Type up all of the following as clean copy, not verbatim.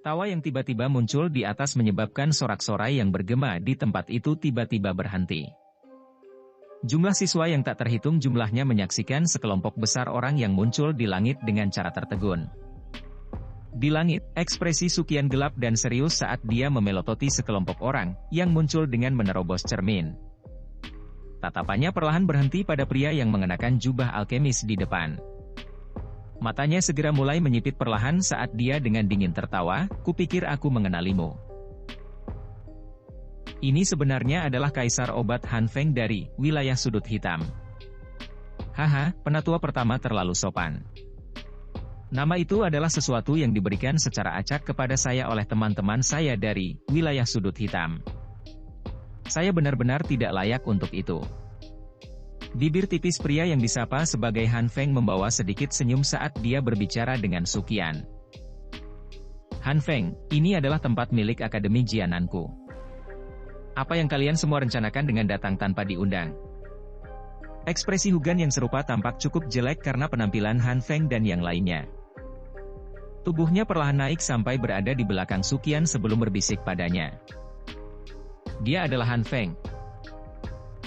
Tawa yang tiba-tiba muncul di atas menyebabkan sorak-sorai yang bergema di tempat itu tiba-tiba berhenti. Jumlah siswa yang tak terhitung jumlahnya menyaksikan sekelompok besar orang yang muncul di langit dengan cara tertegun. Di langit, ekspresi Sukian gelap dan serius saat dia memelototi sekelompok orang yang muncul dengan menerobos cermin. Tatapannya perlahan berhenti pada pria yang mengenakan jubah alkemis di depan. Matanya segera mulai menyipit perlahan saat dia dengan dingin tertawa, "Kupikir aku mengenalimu. Ini sebenarnya adalah Kaisar Obat Han Feng dari wilayah sudut hitam." Haha, penatua pertama terlalu sopan. Nama itu adalah sesuatu yang diberikan secara acak kepada saya oleh teman-teman saya dari wilayah sudut hitam. Saya benar-benar tidak layak untuk itu. Bibir tipis pria yang disapa sebagai Han Feng membawa sedikit senyum saat dia berbicara dengan Sukian. "Han Feng, ini adalah tempat milik Akademi Jiananku. Apa yang kalian semua rencanakan dengan datang tanpa diundang?" Ekspresi Hugan yang serupa tampak cukup jelek karena penampilan Han Feng dan yang lainnya. Tubuhnya perlahan naik sampai berada di belakang Sukian sebelum berbisik padanya. "Dia adalah Han Feng."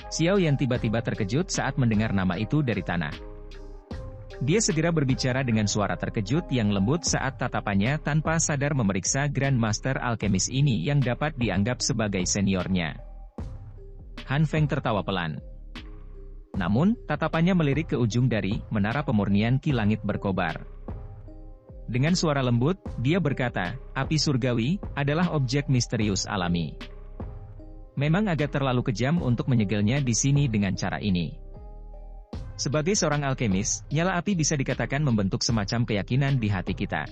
Xiao Yan tiba-tiba terkejut saat mendengar nama itu dari tanah. Dia segera berbicara dengan suara terkejut yang lembut saat tatapannya tanpa sadar memeriksa Grandmaster Alkemis ini yang dapat dianggap sebagai seniornya. Han Feng tertawa pelan. Namun, tatapannya melirik ke ujung dari menara pemurnian Ki Langit berkobar. Dengan suara lembut, dia berkata, "Api surgawi adalah objek misterius alami. Memang agak terlalu kejam untuk menyegelnya di sini dengan cara ini. Sebagai seorang alkemis, nyala api bisa dikatakan membentuk semacam keyakinan di hati kita.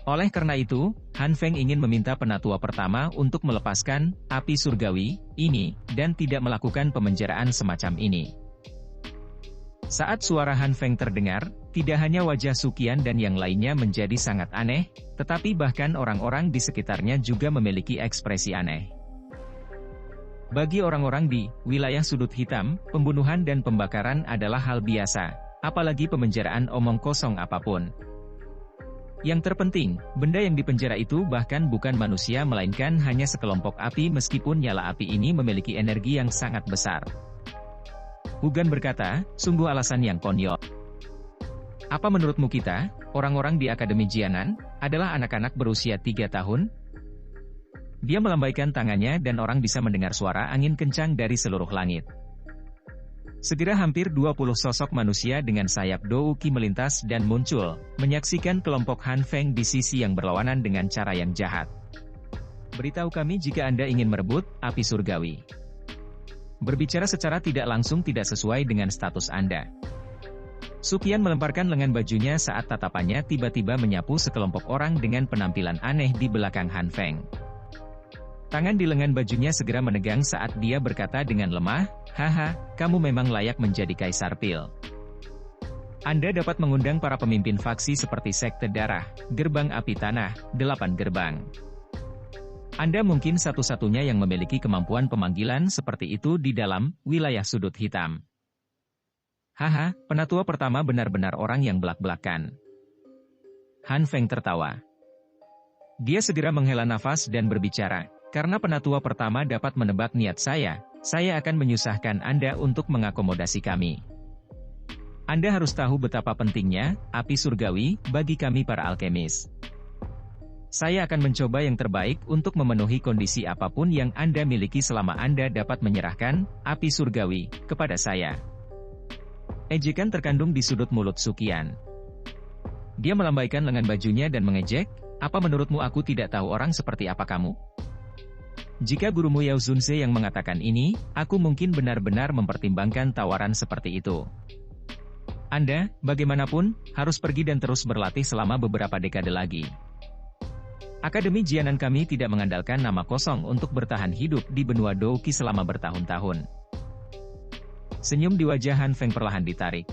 Oleh karena itu, Han Feng ingin meminta penatua pertama untuk melepaskan api surgawi ini dan tidak melakukan pemenjaraan semacam ini." Saat suara Han Feng terdengar, tidak hanya wajah Sukian dan yang lainnya menjadi sangat aneh, tetapi bahkan orang-orang di sekitarnya juga memiliki ekspresi aneh. Bagi orang-orang di wilayah sudut hitam, pembunuhan dan pembakaran adalah hal biasa, apalagi pemenjaraan omong kosong apapun. Yang terpenting, benda yang dipenjara itu bahkan bukan manusia melainkan hanya sekelompok api meskipun nyala api ini memiliki energi yang sangat besar. Hugan berkata, "Sungguh alasan yang konyol. Apa menurutmu kita, orang-orang di Akademi Jianan, adalah anak-anak berusia 3 tahun? Dia melambaikan tangannya dan orang bisa mendengar suara angin kencang dari seluruh langit. Segera hampir 20 sosok manusia dengan sayap Douki melintas dan muncul, menyaksikan kelompok Han Feng di sisi yang berlawanan dengan cara yang jahat. "Beritahu kami jika Anda ingin merebut api surgawi." Berbicara secara tidak langsung tidak sesuai dengan status Anda. Sukian melemparkan lengan bajunya saat tatapannya tiba-tiba menyapu sekelompok orang dengan penampilan aneh di belakang Han Feng. Tangan di lengan bajunya segera menegang saat dia berkata dengan lemah, "Haha, kamu memang layak menjadi Kaisar Pil. Anda dapat mengundang para pemimpin faksi seperti Sekte Darah, Gerbang Api Tanah, 8 gerbang. Anda mungkin satu-satunya yang memiliki kemampuan pemanggilan seperti itu di dalam wilayah sudut hitam." Haha, penatua pertama benar-benar orang yang belak-belakan. Han Feng tertawa. Dia segera menghela nafas dan berbicara, "Karena penatua pertama dapat menebak niat saya akan menyusahkan Anda untuk mengakomodasi kami. Anda harus tahu betapa pentingnya api surgawi bagi kami para alkemis. Saya akan mencoba yang terbaik untuk memenuhi kondisi apapun yang Anda miliki selama Anda dapat menyerahkan api surgawi kepada saya." Ejekan terkandung di sudut mulut Sukian. Dia melambaikan lengan bajunya dan mengejek, "Apa menurutmu aku tidak tahu orang seperti apa kamu? Jika gurumu Yao Zunze yang mengatakan ini, aku mungkin benar-benar mempertimbangkan tawaran seperti itu. Anda, bagaimanapun, harus pergi dan terus berlatih selama beberapa dekade lagi. Akademi Jianan kami tidak mengandalkan nama kosong untuk bertahan hidup di benua Douki selama bertahun-tahun." Senyum di wajah Han Feng perlahan ditarik.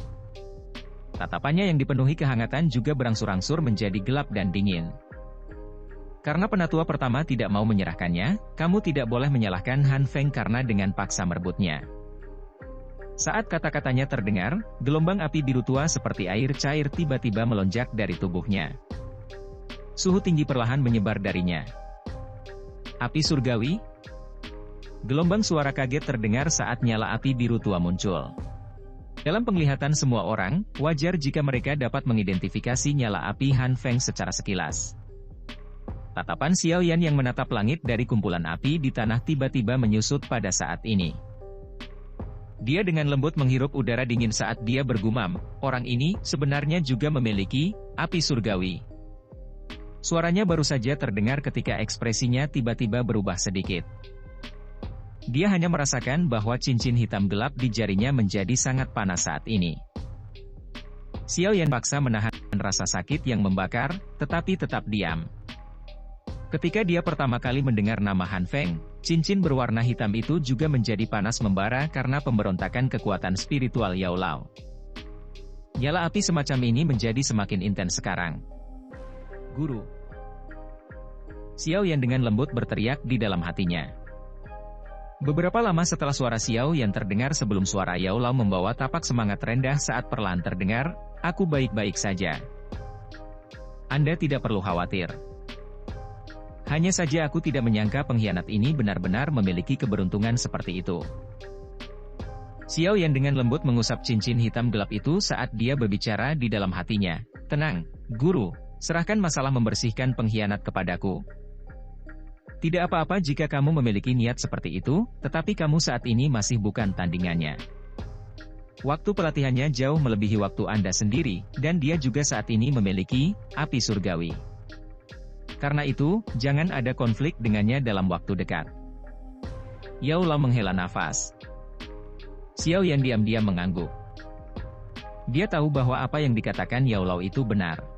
Tatapannya yang dipenuhi kehangatan juga berangsur-angsur menjadi gelap dan dingin. "Karena penatua pertama tidak mau menyerahkannya, kamu tidak boleh menyalahkan Han Feng karena dengan paksa merebutnya." Saat kata-katanya terdengar, gelombang api biru tua seperti air cair tiba-tiba melonjak dari tubuhnya. suhu tinggi perlahan menyebar darinya. Api surgawi? Gelombang suara kaget terdengar saat nyala api biru tua muncul. Dalam penglihatan semua orang, wajar jika mereka dapat mengidentifikasi nyala api Han Feng secara sekilas. Tatapan Xiao Yan yang menatap langit dari kumpulan api di tanah tiba-tiba menyusut pada saat ini. Dia dengan lembut menghirup udara dingin saat dia bergumam, orang ini sebenarnya juga memiliki api surgawi. Suaranya baru saja terdengar ketika ekspresinya tiba-tiba berubah sedikit. Dia hanya merasakan bahwa cincin hitam gelap di jarinya menjadi sangat panas saat ini. Xiao Yan paksa menahan rasa sakit yang membakar, tetapi tetap diam. Ketika dia pertama kali mendengar nama Han Feng, cincin berwarna hitam itu juga menjadi panas membara karena pemberontakan kekuatan spiritual Yao Lao. Nyala api semacam ini menjadi semakin intens sekarang. Guru. Xiao Yan dengan lembut berteriak di dalam hatinya. Beberapa lama setelah suara Xiao Yan terdengar sebelum suara Yao Lao membawa tapak semangat rendah saat perlahan terdengar, aku baik-baik saja. Anda tidak perlu khawatir. Hanya saja aku tidak menyangka pengkhianat ini benar-benar memiliki keberuntungan seperti itu. Xiao Yan dengan lembut mengusap cincin hitam gelap itu saat dia berbicara di dalam hatinya. Tenang, guru, serahkan masalah membersihkan pengkhianat kepadaku. Tidak apa-apa jika kamu memiliki niat seperti itu, tetapi kamu saat ini masih bukan tandingannya. Waktu pelatihannya jauh melebihi waktu Anda sendiri, dan dia juga saat ini memiliki api surgawi. Karena itu, jangan ada konflik dengannya dalam waktu dekat. Yao Lao menghela nafas. Xiao Yan diam-diam mengangguk. Dia tahu bahwa apa yang dikatakan Yao Lao itu benar.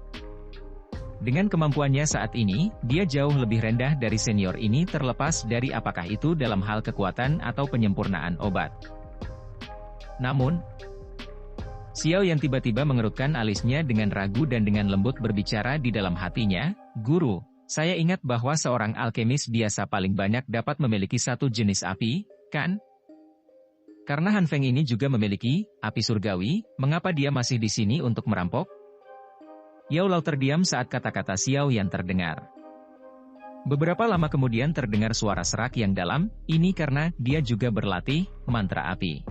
Dengan kemampuannya saat ini, dia jauh lebih rendah dari senior ini terlepas dari apakah itu dalam hal kekuatan atau penyempurnaan obat. Namun, Xiao Yan tiba-tiba mengerutkan alisnya dengan ragu dan dengan lembut berbicara di dalam hatinya, Guru, saya ingat bahwa seorang alkemis biasa paling banyak dapat memiliki satu jenis api, kan? Karena Han Feng ini juga memiliki api surgawi, mengapa dia masih di sini untuk merampok? Yao Lao terdiam saat kata-kata Xiao Yan terdengar. Beberapa lama kemudian terdengar suara serak yang dalam, ini karena dia juga berlatih mantra api.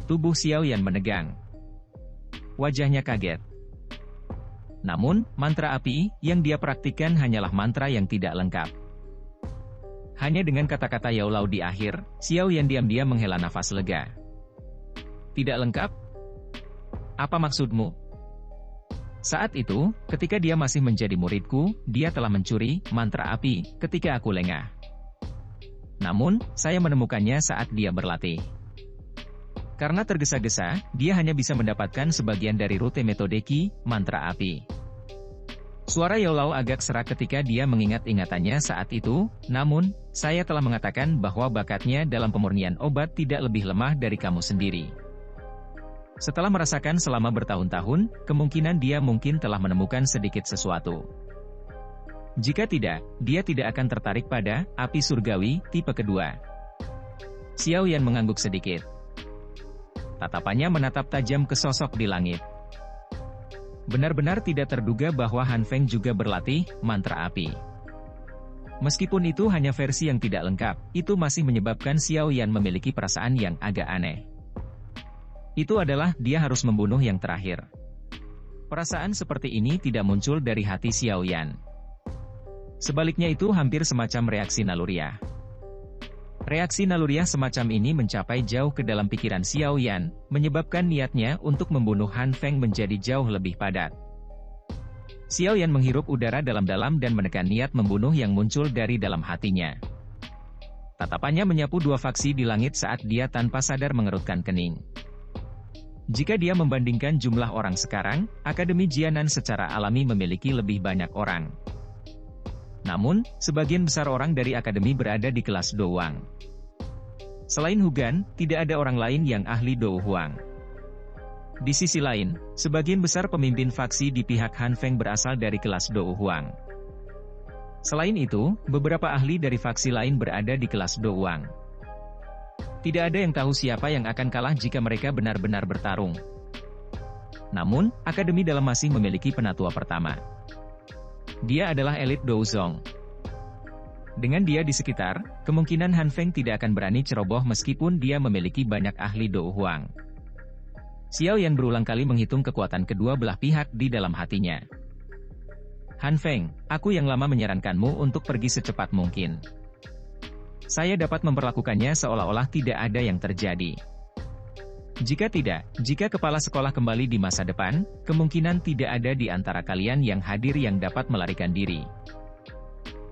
Tubuh Xiao Yan menegang. Wajahnya kaget. Namun, mantra api yang dia praktikkan hanyalah mantra yang tidak lengkap. Hanya dengan kata-kata Yao Lao di akhir, Xiao Yan diam-diam menghela nafas lega. Tidak lengkap? Apa maksudmu? Saat itu, ketika dia masih menjadi muridku, dia telah mencuri mantra api ketika aku lengah. Namun, saya menemukannya saat dia berlatih. Karena tergesa-gesa, dia hanya bisa mendapatkan sebagian dari rute metode Ki, mantra api. Suara Yao Lao agak serak ketika dia mengingat-ingatannya saat itu, namun, saya telah mengatakan bahwa bakatnya dalam pemurnian obat tidak lebih lemah dari kamu sendiri. Setelah merasakan selama bertahun-tahun, kemungkinan dia mungkin telah menemukan sedikit sesuatu. Jika tidak, dia tidak akan tertarik pada api surgawi tipe kedua. Xiao Yan mengangguk sedikit. Tatapannya menatap tajam ke sosok di langit. Benar-benar tidak terduga bahwa Han Feng juga berlatih mantra api. Meskipun itu hanya versi yang tidak lengkap, itu masih menyebabkan Xiao Yan memiliki perasaan yang agak aneh. Itu adalah dia harus membunuh yang terakhir. Perasaan seperti ini tidak muncul dari hati Xiao Yan. Sebaliknya itu hampir semacam reaksi naluriah. Reaksi naluriah semacam ini mencapai jauh ke dalam pikiran Xiao Yan, menyebabkan niatnya untuk membunuh Han Feng menjadi jauh lebih padat. Xiao Yan menghirup udara dalam-dalam dan menekan niat membunuh yang muncul dari dalam hatinya. Tatapannya menyapu dua faksi di langit saat dia tanpa sadar mengerutkan kening. Jika dia membandingkan jumlah orang sekarang, Akademi Jianan secara alami memiliki lebih banyak orang. Namun, sebagian besar orang dari Akademi berada di kelas Dou Huang. Selain Hugan, tidak ada orang lain yang ahli Dou Huang. Di sisi lain, sebagian besar pemimpin faksi di pihak Han Feng berasal dari kelas Dou Huang. Selain itu, beberapa ahli dari faksi lain berada di kelas Dou Huang. Tidak ada yang tahu siapa yang akan kalah jika mereka benar-benar bertarung. Namun, Akademi Dalam masih memiliki penatua pertama. Dia adalah elit Douzong. Dengan dia di sekitar, kemungkinan Han Feng tidak akan berani ceroboh meskipun dia memiliki banyak ahli Dou Huang. Xiao Yan berulang kali menghitung kekuatan kedua belah pihak di dalam hatinya. Han Feng, aku yang lama menyarankanmu untuk pergi secepat mungkin. Saya dapat memperlakukannya seolah-olah tidak ada yang terjadi. Jika tidak, jika kepala sekolah kembali di masa depan, kemungkinan tidak ada di antara kalian yang hadir yang dapat melarikan diri.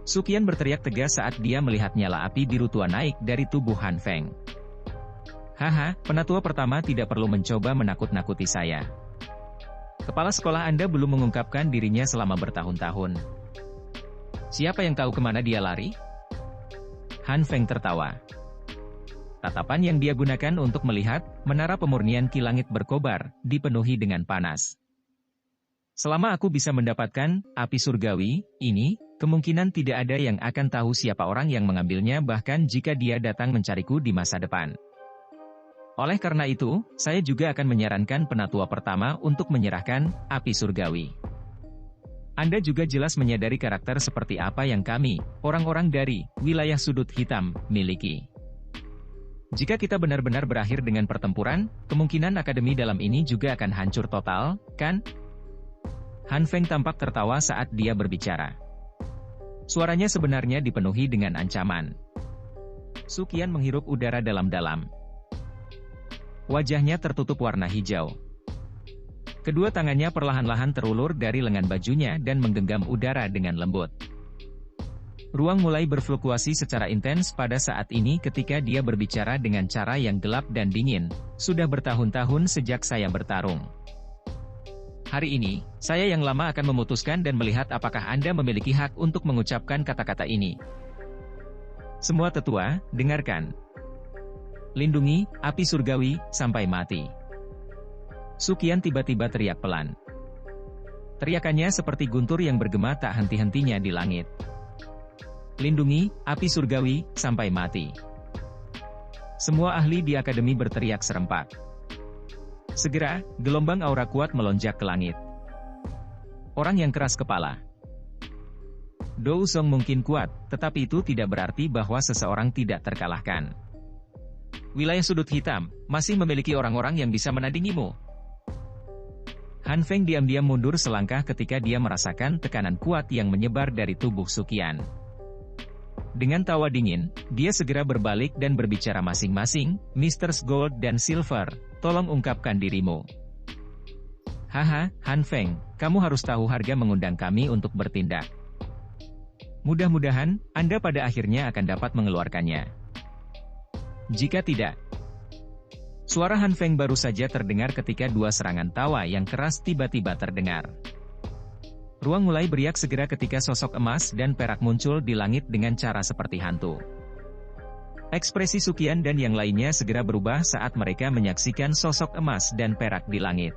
Suqian berteriak tegas saat dia melihat nyala api biru tua naik dari tubuh Han Feng. Haha, penatua pertama tidak perlu mencoba menakut-nakuti saya. Kepala sekolah Anda belum mengungkapkan dirinya selama bertahun-tahun. Siapa yang tahu kemana dia lari? Han Feng tertawa. Tatapan yang dia gunakan untuk melihat, menara pemurnian Ki Langit berkobar, dipenuhi dengan panas. Selama aku bisa mendapatkan api surgawi ini, kemungkinan tidak ada yang akan tahu siapa orang yang mengambilnya bahkan jika dia datang mencariku di masa depan. Oleh karena itu, saya juga akan menyarankan penatua pertama untuk menyerahkan api surgawi. Anda juga jelas menyadari karakter seperti apa yang kami, orang-orang dari wilayah sudut hitam, miliki. Jika kita benar-benar berakhir dengan pertempuran, kemungkinan akademi dalam ini juga akan hancur total, kan? Han Feng tampak tertawa saat dia berbicara. Suaranya sebenarnya dipenuhi dengan ancaman. Suqian menghirup udara dalam-dalam. Wajahnya tertutup warna hijau. Kedua tangannya perlahan-lahan terulur dari lengan bajunya dan menggenggam udara dengan lembut. Ruang mulai berfluktuasi secara intens pada saat ini ketika dia berbicara dengan cara yang gelap dan dingin. Sudah bertahun-tahun sejak saya bertarung. Hari ini, saya yang lama akan memutuskan dan melihat apakah Anda memiliki hak untuk mengucapkan kata-kata ini. Semua tetua, dengarkan. Lindungi api surgawi sampai mati. Suqian tiba-tiba teriak pelan. Teriakannya seperti guntur yang bergema tak henti-hentinya di langit. Lindungi api surgawi sampai mati. Semua ahli di akademi berteriak serempak. Segera, gelombang aura kuat melonjak ke langit. Orang yang keras kepala. Douzong mungkin kuat, tetapi itu tidak berarti bahwa seseorang tidak terkalahkan. Wilayah sudut hitam masih memiliki orang-orang yang bisa menandingimu. Han Feng diam-diam mundur selangkah ketika dia merasakan tekanan kuat yang menyebar dari tubuh Suqian. Dengan tawa dingin, dia segera berbalik dan berbicara masing-masing, Mr. Gold dan Silver, tolong ungkapkan dirimu. Haha, Han Feng, kamu harus tahu harga mengundang kami untuk bertindak. Mudah-mudahan, Anda pada akhirnya akan dapat mengeluarkannya. Jika tidak, suara Han Feng baru saja terdengar ketika dua serangan tawa yang keras tiba-tiba terdengar. Ruang mulai beriak segera ketika sosok emas dan perak muncul di langit dengan cara seperti hantu. Ekspresi Suqian dan yang lainnya segera berubah saat mereka menyaksikan sosok emas dan perak di langit.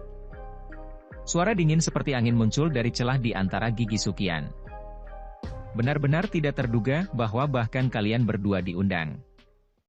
Suara dingin seperti angin muncul dari celah di antara gigi Suqian. Benar-benar tidak terduga bahwa bahkan kalian berdua diundang.